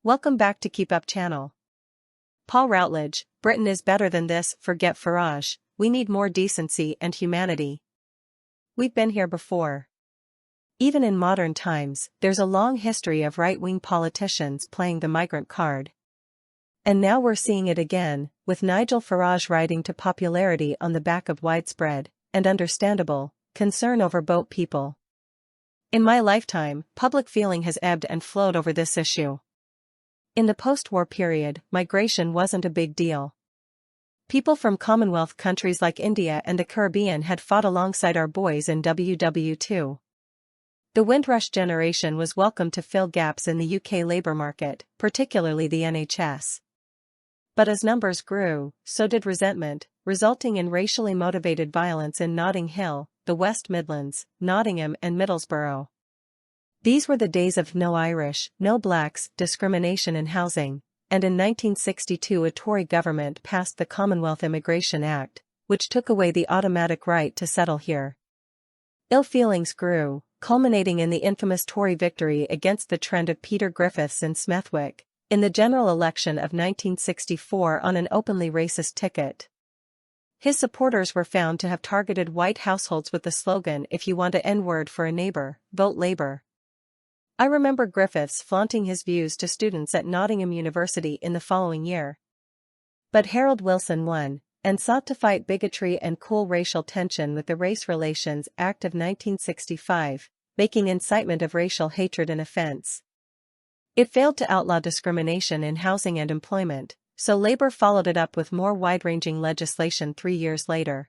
Welcome back to Keep Up channel. Paul Routledge, Britain is better than this, forget Farage, we need more decency and humanity. We've been here before. Even in modern times, there's a long history of right-wing politicians playing the migrant card. And now we're seeing it again, with Nigel Farage rising to popularity on the back of widespread, and understandable, concern over boat people. In my lifetime, public feeling has ebbed and flowed over this issue. In the post-war period, migration wasn't a big deal. People from Commonwealth countries like India and the Caribbean had fought alongside our boys in WW2. The Windrush generation was welcome to fill gaps in the UK labour market, particularly the NHS. But as numbers grew, so did resentment, resulting in racially motivated violence in Notting Hill, the West Midlands, Nottingham and Middlesbrough. These were the days of no Irish, no blacks, discrimination in housing, and in 1962 a Tory government passed the Commonwealth Immigration Act, which took away the automatic right to settle here. Ill feelings grew, culminating in the infamous Tory victory against the trend of Peter Griffiths in Smethwick, in the general election of 1964 on an openly racist ticket. His supporters were found to have targeted white households with the slogan, "If you want a N-word for a neighbour, vote Labour." I remember Griffiths flaunting his views to students at Nottingham University in the following year. But Harold Wilson won, and sought to fight bigotry and cool racial tension with the Race Relations Act of 1965, making incitement of racial hatred an offence. It failed to outlaw discrimination in housing and employment, so Labour followed it up with more wide-ranging legislation 3 years later.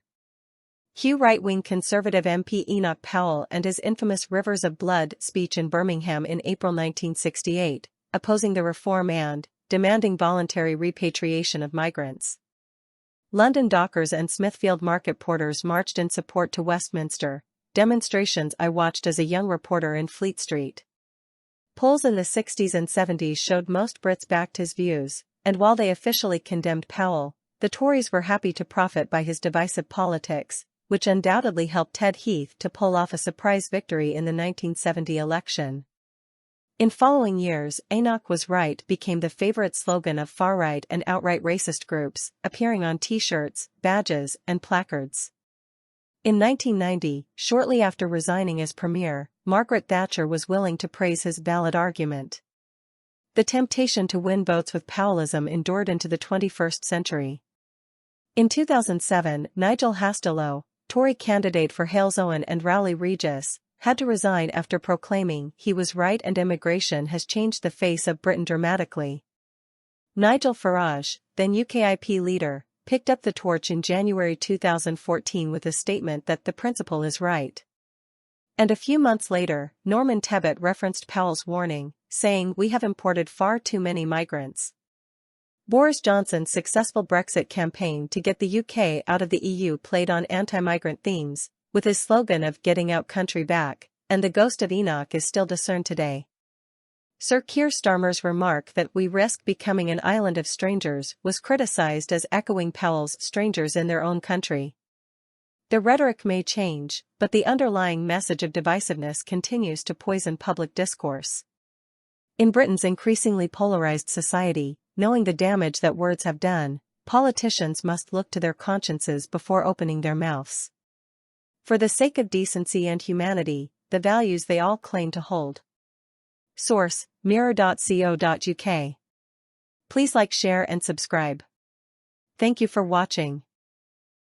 Cue right-wing Conservative MP Enoch Powell and his infamous Rivers of Blood speech in Birmingham in April 1968, opposing the reform and demanding voluntary repatriation of migrants. London dockers and Smithfield market porters marched in support to Westminster, demonstrations I watched as a young reporter in Fleet Street. Polls in the 60s and 70s showed most Brits backed his views, and while they officially condemned Powell, the Tories were happy to profit by his divisive politics, which undoubtedly helped Ted Heath to pull off a surprise victory in the 1970 election. In following years, "Enoch was right" became the favorite slogan of far-right and outright racist groups, appearing on T-shirts, badges, and placards. In 1990, shortly after resigning as Premier, Margaret Thatcher was willing to praise his valid argument. The temptation to win votes with Powellism endured into the 21st century. In 2007, Nigel Hastelot, Tory candidate for Halesowen and Rowley Regis, had to resign after proclaiming he was right and immigration has changed the face of Britain dramatically. Nigel Farage, then UKIP leader, picked up the torch in January 2014 with a statement that the principle is right. And a few months later, Norman Tebbit referenced Powell's warning, saying, "We have imported far too many migrants." Boris Johnson's successful Brexit campaign to get the UK out of the EU played on anti-migrant themes, with his slogan of "Getting Out Country Back," and the ghost of Enoch is still discerned today. Sir Keir Starmer's remark that we risk becoming an island of strangers was criticised as echoing Powell's "strangers in their own country." The rhetoric may change, but the underlying message of divisiveness continues to poison public discourse. In Britain's increasingly polarised society, knowing the damage that words have done, politicians must look to their consciences before opening their mouths. For the sake of decency and humanity, the values they all claim to hold. Source: mirror.co.uk. Please like, share and subscribe. Thank you for watching.